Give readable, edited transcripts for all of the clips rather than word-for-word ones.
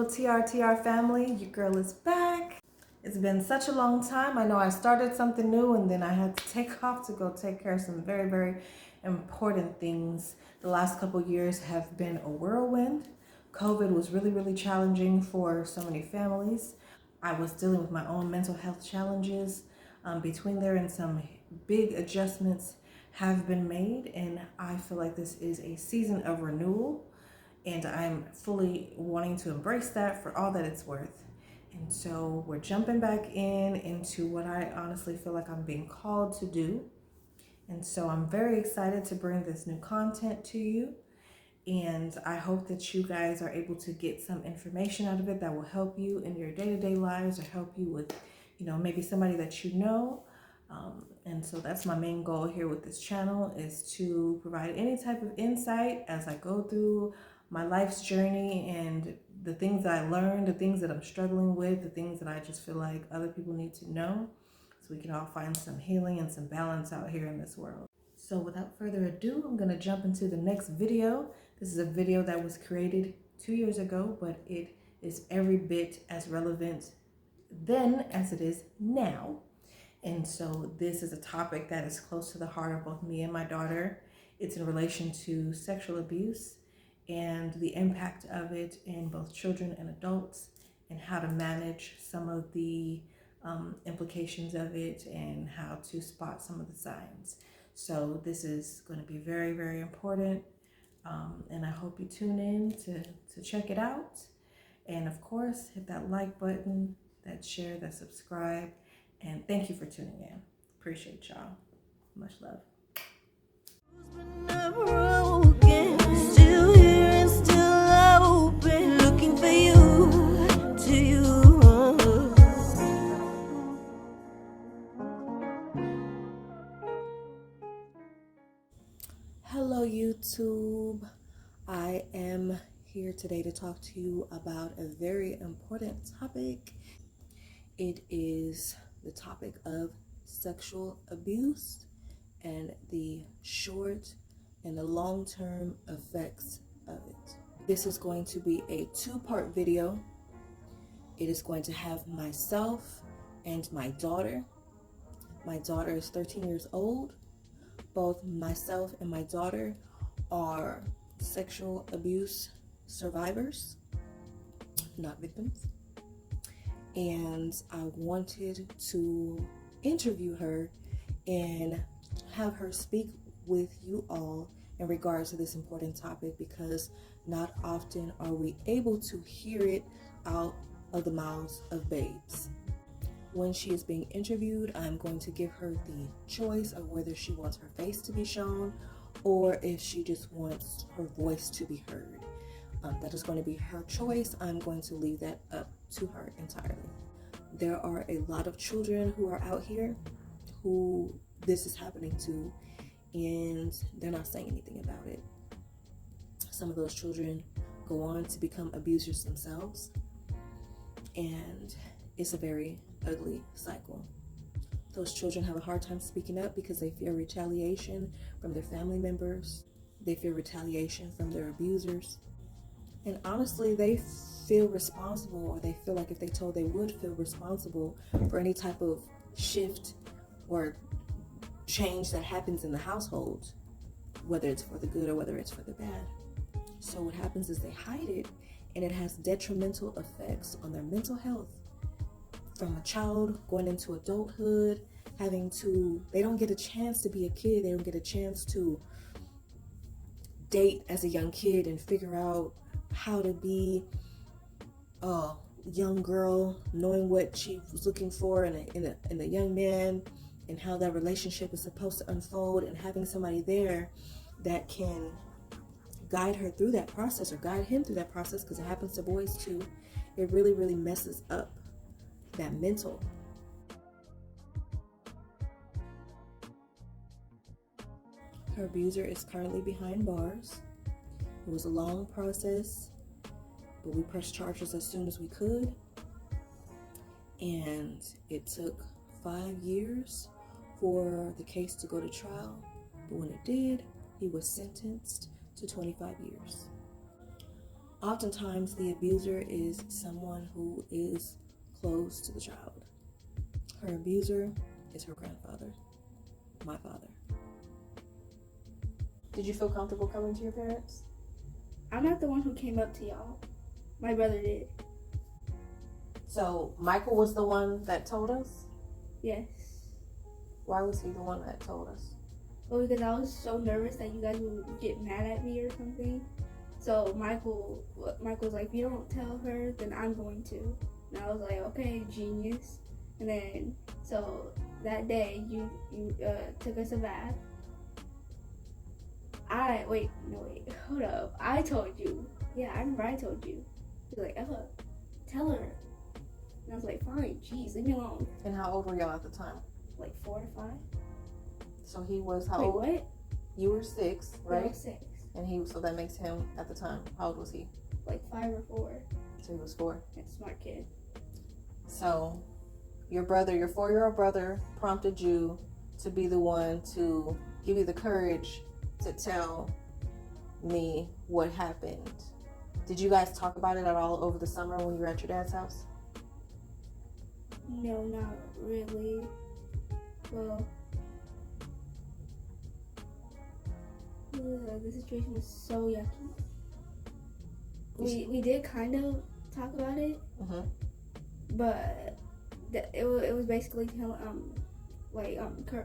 Hello TRTR family, your girl is back. It's been such a long time. I know I started something new and then I had to take off to go take care of some very important things. The last couple years have been a whirlwind. COVID was really challenging for so many families. I was dealing with my own mental health challenges between there, and some big adjustments have been made, and I feel like this is a season of renewal. And I'm fully wanting to embrace that for all that it's worth. And so we're jumping back into what I honestly feel like I'm being called to do. And so I'm very excited to bring this new content to you. And I hope that you guys are able to get some information out of it that will help you in your day-to-day lives, or help you with, maybe somebody that you know. And so that's my main goal here with this channel, is to provide any type of insight as I go through my life's journey and the things that I learned, the things that I'm struggling with, the things that I just feel like other people need to know, so we can all find some healing and some balance out here in this world. So without further ado, I'm going to jump into the next video. This is a video that was created 2 years ago, but it is every bit as relevant then as it is now. And so this is a topic that is close to the heart of both me and my daughter. It's in relation to sexual abuse and the impact of it in both children and adults, and how to manage some of the implications of it, and how to spot some of the signs. So this is going to be very important, and I hope you tune in to check it out. And of course, hit that like button, that share, that subscribe, and thank you for tuning in. Appreciate y'all. Much love. Still here and still open, looking for you, to you. Hello YouTube. I am here today to talk to you about a very important topic. It is the topic of sexual abuse and the short and the long-term effects of it. This is going to be a two-part video. It is going to have myself and my daughter. My daughter is 13 years old. Both myself and my daughter are sexual abuse survivors, not victims. And I wanted to interview her and have her speak with you all in regards to this important topic, because not often are we able to hear it out of the mouths of babes. When she is being interviewed, I'm going to give her the choice of whether she wants her face to be shown or if she just wants her voice to be heard. That is going to be her choice. I'm going to leave that up to her entirely. There are a lot of children who are out here who this is happening to, and they're not saying anything about it. Some of those children go on to become abusers themselves, and it's a very ugly cycle. Those children have a hard time speaking up because they fear retaliation from their family members. They fear retaliation from their abusers. And honestly, they feel responsible, or they feel like if they told, they would feel responsible for any type of shift or change that happens in the household, whether it's for the good or whether it's for the bad. So what happens is they hide it, and it has detrimental effects on their mental health. From a child going into adulthood, they don't get a chance to be a kid. They don't get a chance to date as a young kid and figure out how to be a young girl, knowing what she was looking for in a young man, and how that relationship is supposed to unfold, and having somebody there that can guide her through that process, or guide him through that process, because it happens to boys too. It really messes up that mental. Her abuser is currently behind bars. It was a long process, but we pressed charges as soon as we could. And it took 5 years for the case to go to trial. But when it did, he was sentenced to 25 years. Oftentimes, the abuser is someone who is close to the child. Her abuser is her grandfather, my father. Did you feel comfortable coming to your parents? I'm not the one who came up to y'all. My brother did. So Michael was the one that told us? Yes. Why was he the one that told us? Well, because I was so nervous that you guys would get mad at me or something. So Michael was like, if you don't tell her, then I'm going to. And I was like, okay, genius. And then, so that day, you took us a bath. Hold up. I told you. Yeah, I remember I told you. He was like, Ella, tell her. And I was like, fine, jeez, leave me alone. And how old were y'all at the time? Like 4 to 5. So he was how Wait, old? what? You were 6, right? I was 6. And so that makes him at the time. How old was he? Like 5 or 4. So he was 4. Yeah, smart kid. So your 4-year-old brother prompted you to be the one to give you the courage to tell me what happened. Did you guys talk about it at all over the summer when you were at your dad's house? No, not really. Well, the situation was so yucky. We did kind of talk about it, but it was basically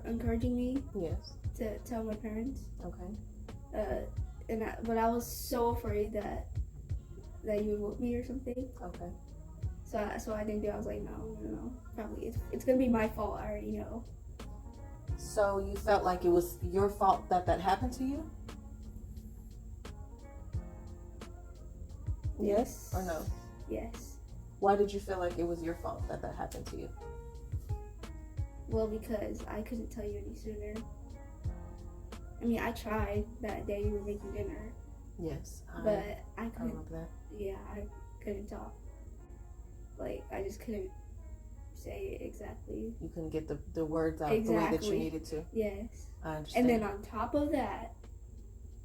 encouraging me. Yes. To tell my parents. Okay. But I was so afraid that you would whoop me or something. Okay. So I didn't do it. I was like, no. Probably it's gonna be my fault. I already know. So you felt like it was your fault that happened to you? Yes or no? Yes. Why did you feel like it was your fault that happened to you? Well, because I couldn't tell you any sooner. I mean, I tried that day you were making dinner. Yes. But I couldn't. I remember that. Yeah, I couldn't talk. Like, I just couldn't say it exactly. You couldn't get the words out exactly. the way that you needed to. Yes. I understand. And then on top of that,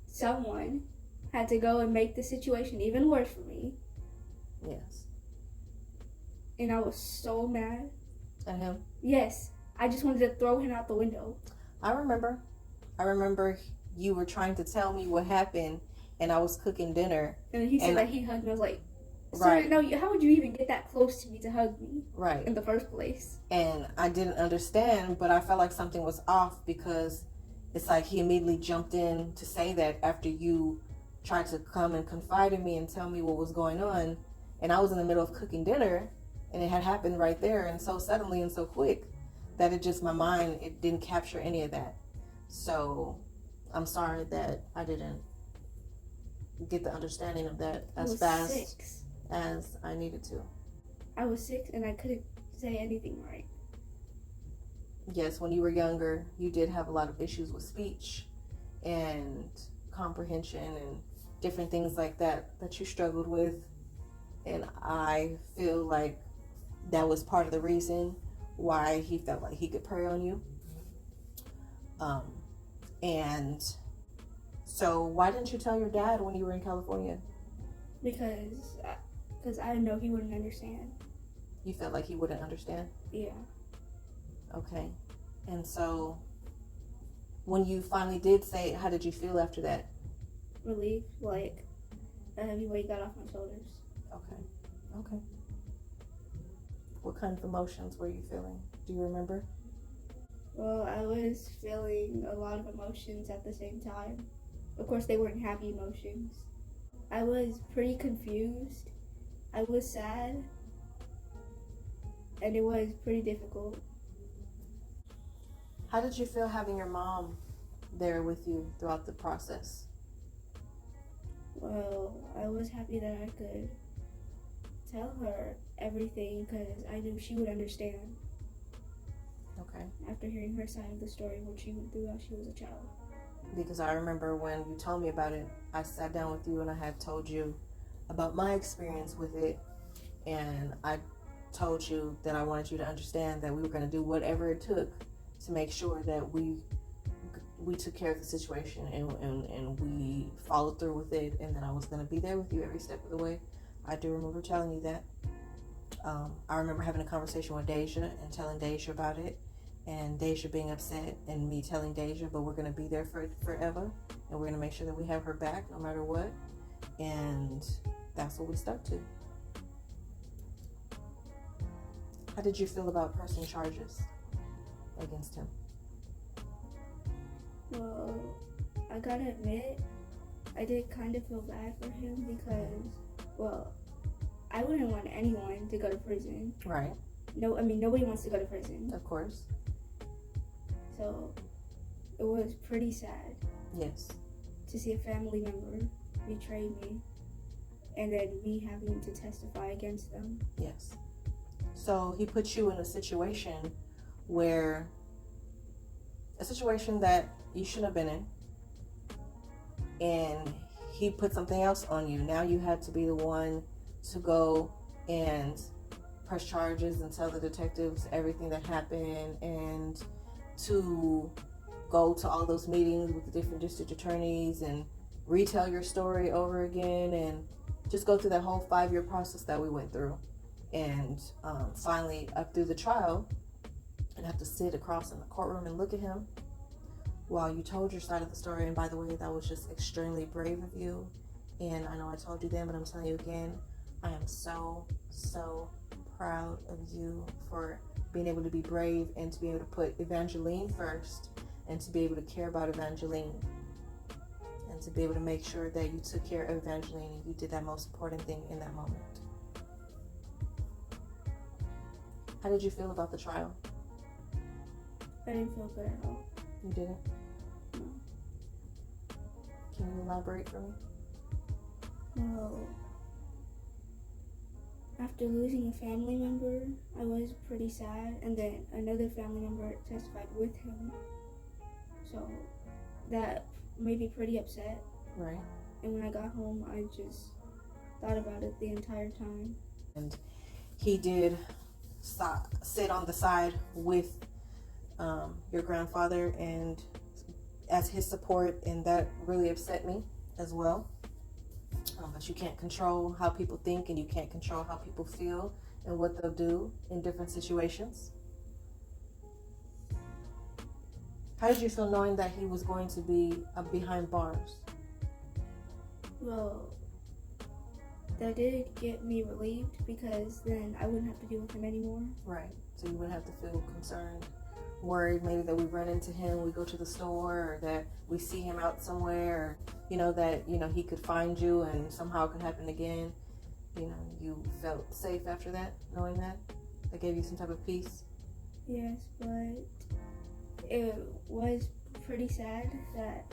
someone had to go and make the situation even worse for me. Yes. And I was so mad. At him? Yes. I just wanted to throw him out the window. I remember you were trying to tell me what happened, and I was cooking dinner. And he said that he hugged me. I was like, sir, right. No, how would you even get that close to me to hug me? Right. In the first place. And I didn't understand, but I felt like something was off because it's like he immediately jumped in to say that after you tried to come and confide in me and tell me what was going on. And I was in the middle of cooking dinner, and it had happened right there, and so suddenly and so quick that my mind, it didn't capture any of that. So I'm sorry that I didn't get the understanding of that as fast 6. as I needed to. I was 6 and I couldn't say anything right. Yes, when you were younger, you did have a lot of issues with speech and comprehension and different things like that you struggled with. And I feel like that was part of the reason why he felt like he could prey on you. And so why didn't you tell your dad when you were in California? Because I know he wouldn't understand. You felt like he wouldn't understand? Yeah. Okay. And so when you finally did say it, how did you feel after that? Relief, like a heavy weight got off my shoulders. Okay. What kind of emotions were you feeling? Do you remember? Well, I was feeling a lot of emotions at the same time. Of course, they weren't happy emotions. I was pretty confused. I was sad. And it was pretty difficult. How did you feel having your mom there with you throughout the process? Well, I was happy that I could tell her everything because I knew she would understand. Okay. After hearing her side of the story, what she went through while she was a child. Because I remember when you told me about it, I sat down with you and I had told you about my experience with it, and I told you that I wanted you to understand that we were going to do whatever it took to make sure that we we took care of the situation, and we followed through with it, and that I was going to be there with you every step of the way. I do remember telling you that. I remember having a conversation with Deja and telling Deja about it, and Deja being upset, and me telling Deja, but we're going to be there for forever, and we're going to make sure that we have her back no matter what. And that's what we stuck to. How did you feel about pressing charges against him? Well, I gotta admit, I did kind of feel bad for him because, well, I wouldn't want anyone to go to prison. Right. No, I mean, nobody wants to go to prison. Of course. So, it was pretty sad. Yes. To see a family member betray me, and then me having to testify against them. Yes. So he put you in a situation that you shouldn't have been in, and he put something else on you. Now you had to be the one to go and press charges and tell the detectives everything that happened, and to go to all those meetings with the different district attorneys and retell your story over again, and just go through that whole 5-year process that we went through, and finally up through the trial, and have to sit across in the courtroom and look at him while you told your side of the story. And by the way, that was just extremely brave of you, and I know I told you then, but I'm telling you again, I am so proud of you for being able to be brave and to be able to put Evangeline first, and to be able to care about Evangeline, and to be able to make sure that you took care of Evangeline, and you did that most important thing in that moment. How did you feel about the trial? I didn't feel good at all. You didn't? No. Can you elaborate for me? Well, after losing a family member, I was pretty sad, and then another family member testified with him. So that made me pretty upset. Right. And when I got home, I just thought about it the entire time. And he did sit on the side with your grandfather and as his support, and that really upset me as well. But you can't control how people think, and you can't control how people feel and what they'll do in different situations. How did you feel knowing that he was going to be behind bars? Well, that did get me relieved, because then I wouldn't have to deal with him anymore. Right. So you wouldn't have to feel concerned, worried maybe that we run into him, we go to the store, or that we see him out somewhere, or, that, he could find you and somehow it could happen again. You felt safe after that, knowing that? That gave you some type of peace? Yes, but it was pretty sad that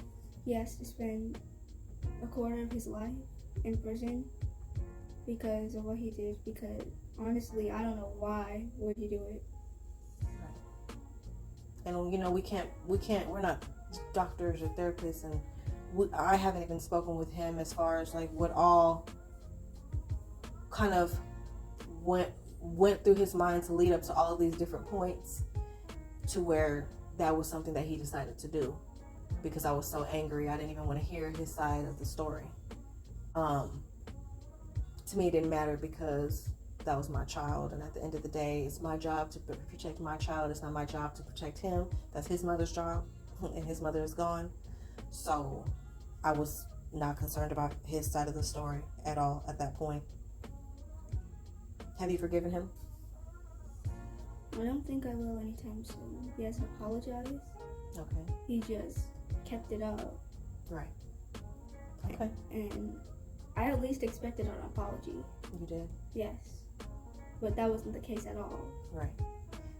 he has to spend a quarter of his life in prison because of what he did, because honestly, I don't know why would he do it. And we're not doctors or therapists, and I haven't even spoken with him as far as like what all kind of went through his mind to lead up to all of these different points to where that was something that he decided to do, because I was so angry. I didn't even want to hear his side of the story. To me, it didn't matter, because that was my child, and at the end of the day, it's my job to protect my child. It's not my job to protect him. That's his mother's job, and his mother is gone. So I was not concerned about his side of the story at all at that point. Have you forgiven him? I don't think I will anytime soon. He hasn't apologized. Okay. He just kept it up. Right. Okay. And I at least expected an apology. You did? Yes. But that wasn't the case at all. Right.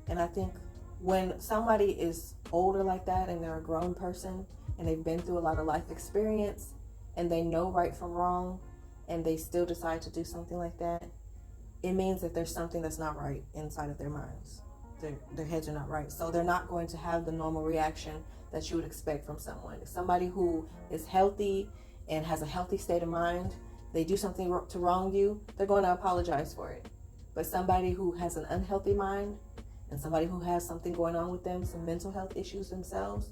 And I think when somebody is older like that, and they're a grown person, and they've been through a lot of life experience, and they know right from wrong, and they still decide to do something like that, it means that there's something that's not right inside of their minds. Their heads are not right. So they're not going to have the normal reaction that you would expect from someone. If somebody who is healthy and has a healthy state of mind, they do something to wrong you, they're going to apologize for it. But somebody who has an unhealthy mind, and somebody who has something going on with them, some mental health issues themselves,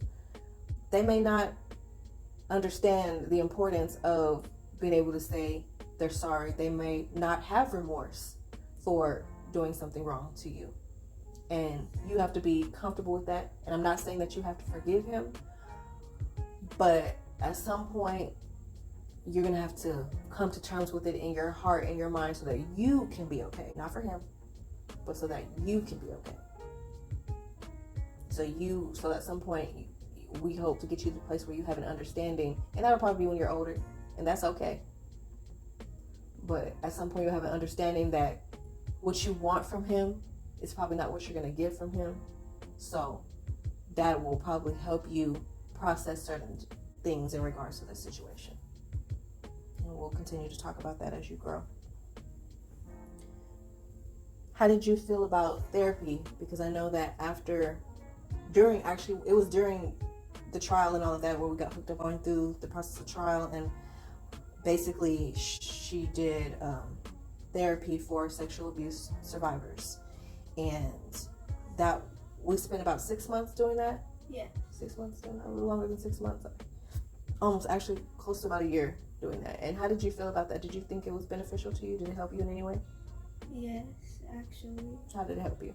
they may not understand the importance of being able to say they're sorry. They may not have remorse for doing something wrong to you. And you have to be comfortable with that. And I'm not saying that you have to forgive him, but at some point, you're going to have to come to terms with it in your heart and your mind so that you can be okay. Not for him, but so that you can be okay. So at some point, we hope to get you to the place where you have an understanding. And that'll probably be when you're older. And that's okay. But at some point, you'll have an understanding that what you want from him is probably not what you're going to get from him. So that will probably help you process certain things in regards to this situation. And we'll continue to talk about that as you grow. How did you feel about therapy? Because I know that during the trial and all of that, where we got hooked up going through the process of trial, and basically she did therapy for sexual abuse survivors, and that we spent about 6 months doing that. Yeah. 6 months, a little longer than 6 months, almost actually close to about a year doing that. And how did you feel about that? Did you think it was beneficial to you? Did it help you in any way? Yes, actually. How did it help you?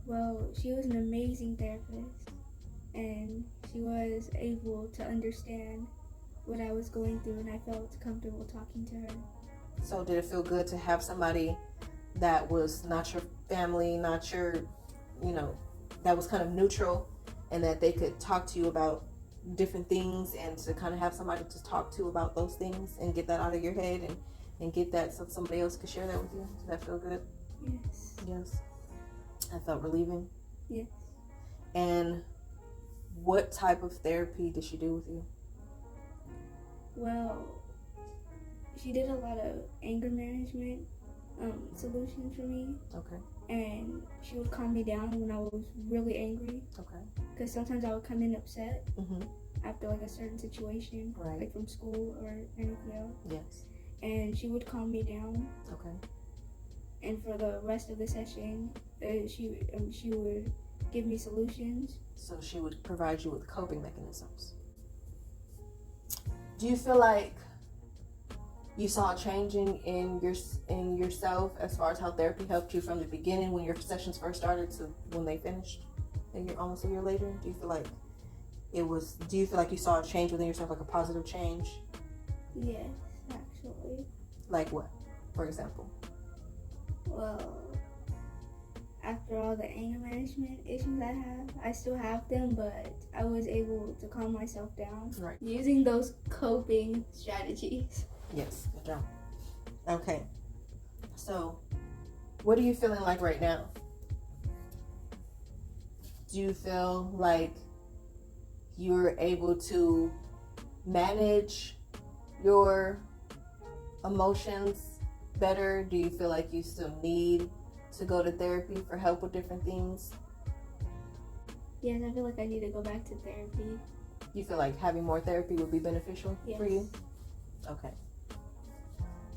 Well, she was an amazing therapist, and she was able to understand what I was going through, and I felt comfortable talking to her. So did it feel good to have somebody that was not your family, not your, that was kind of neutral, and that they could talk to you about different things, and to kind of have somebody to talk to about those things and get that out of your head, and get that so somebody else could share that with you? Did that feel good? Yes. Yes. I felt relieving. Yes. And what type of therapy did she do with you? Well, she did a lot of anger management solutions for me. Okay. And she would calm me down when I was really angry. Okay. Because sometimes I would come in upset Mm-hmm. after like a certain situation, Right. like from school or anything else. Yes. And she would calm me down. Okay. And for the rest of the session, she would give me solutions. So she would provide you with coping mechanisms. Do you feel like you saw a changing in yourself as far as how therapy helped you from the beginning when your sessions first started to when they finished, almost a year later? Do you feel like you saw a change within yourself, like a positive change? Yes, actually. Like what, for example? Well, after all the anger management issues I still have them, but I was able to calm myself down. Right. Using those coping strategies. Yes, good job. Okay. So, what are you feeling like right now? Do you feel like you're able to manage your emotions better? Do you feel like you still need to go to therapy for help with different things? Yes, I feel like I need to go back to therapy. You feel like having more therapy would be beneficial for you? Okay.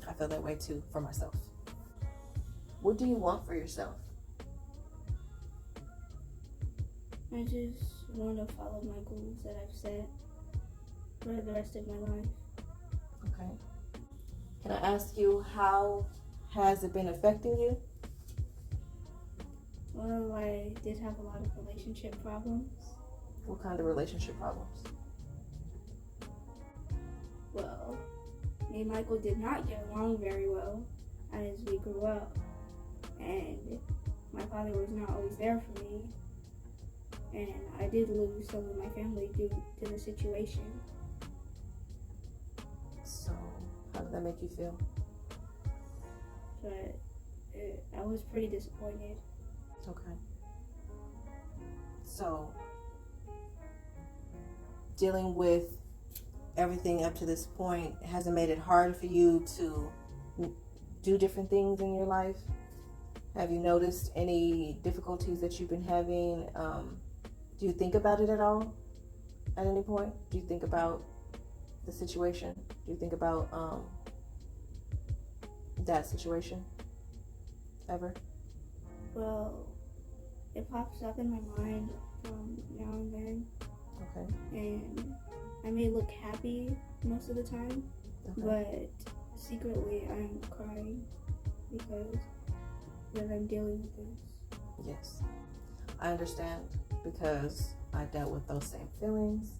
I feel that way too for myself. What do you want for yourself? I just want to follow my goals that I've set for the rest of my life. Okay. Can I ask you, how has it been affecting you? Well, I did have a lot of relationship problems. What kind of relationship problems? Well, me and Michael did not get along very well as we grew up, and my father was not always there for me, and I did lose some of my family due to the situation. So, how did that make you feel? But I was pretty disappointed. Okay. So, dealing with everything up to this point, has it made it hard for you to do different things in your life? Have you noticed any difficulties that you've been having? Do you think about it at all at any point? Do you think about the situation? Do you think about that situation ever? Well, it pops up in my mind from now and then. Okay. And I may look happy most of the time, Okay. but secretly I'm crying because that I'm dealing with this. Yes. I understand because I dealt with those same feelings.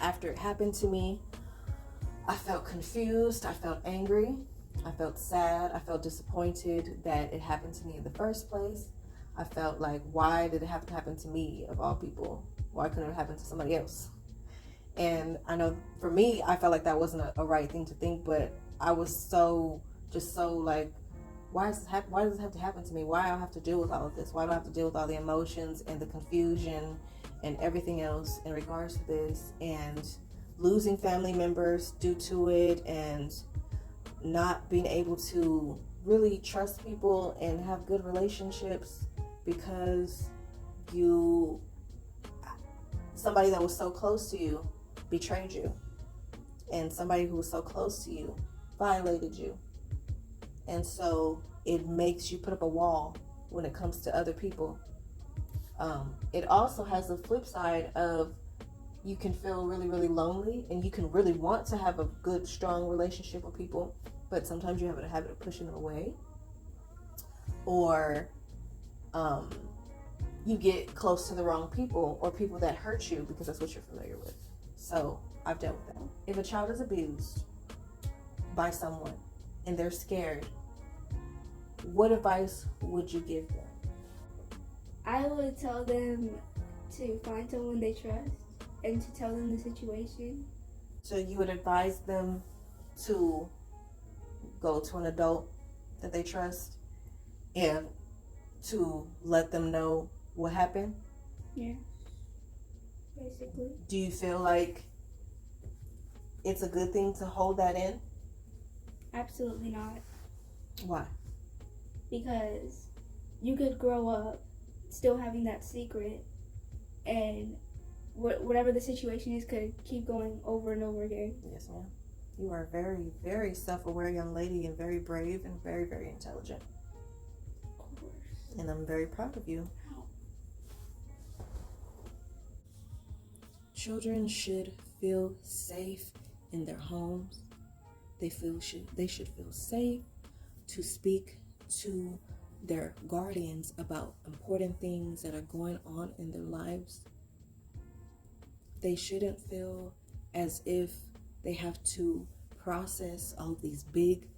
After it happened to me, I felt confused. I felt angry. I felt sad. I felt disappointed that it happened to me in the first place. I felt like, why did it have to happen to me, of all people? Why couldn't it happen to somebody else? And I know for me, I felt like that wasn't a right thing to think, but I was so like, why does this have to happen to me? Why do I have to deal with all of this? Why do I have to deal with all the emotions and the confusion and everything else in regards to this, and losing family members due to it, and not being able to really trust people and have good relationships because somebody that was so close to you betrayed you, and somebody who was so close to you violated you. And so it makes you put up a wall when it comes to other people. It also has the flip side of, you can feel really, really lonely, and you can really want to have a good, strong relationship with people, but sometimes you have a habit of pushing them away. Or you get close to the wrong people, or people that hurt you because that's what you're familiar with. So I've dealt with that. If a child is abused by someone and they're scared, what advice would you give them? I would tell them to find someone they trust and to tell them the situation. So you would advise them to go to an adult that they trust and to let them know what happened? Yeah, basically. Do you feel like it's a good thing to hold that in? Absolutely not. Why? Because you could grow up still having that secret, and whatever the situation is could keep going over and over again. Yes, ma'am. You are a very, very self-aware young lady, and very brave, and very, very intelligent. Of course. And I'm very proud of you. Children should feel safe in their homes. They should feel safe to speak to their guardians about important things that are going on in their lives. They shouldn't feel as if they have to process all these big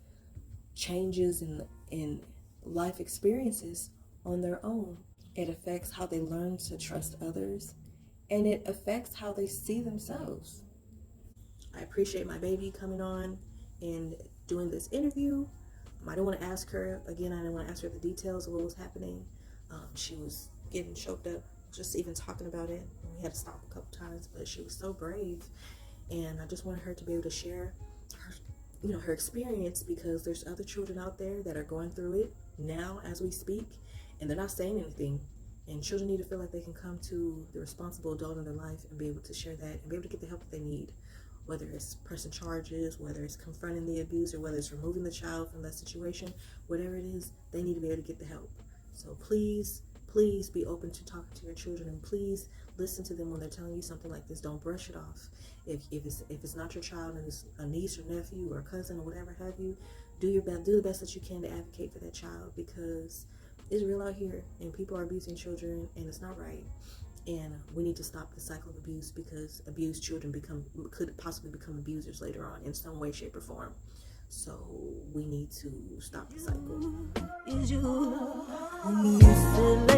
changes in life experiences on their own. It affects how they learn to trust others, and it affects how they see themselves. I appreciate my baby coming on and doing this interview. I didn't want to ask her again. I didn't want to ask her the details of what was happening. She was getting choked up just even talking about it. We had to stop a couple times, but she was so brave, and I just wanted her to be able to share her experience, because there's other children out there that are going through it now as we speak, and they're not saying anything. And children need to feel like they can come to the responsible adult in their life and be able to share that and be able to get the help that they need. Whether it's pressing charges, whether it's confronting the abuser, whether it's removing the child from that situation, whatever it is, they need to be able to get the help. So please be open to talking to your children, and please listen to them when they're telling you something like this. Don't brush it off. If it's not your child and it's a niece or nephew or a cousin or whatever have you, do the best that you can to advocate for that child, because it's real out here and people are abusing children, and it's not right. And we need to stop the cycle of abuse, because abused children could possibly become abusers later on in some way, shape, or form. So we need to stop the cycle. Is you when you used to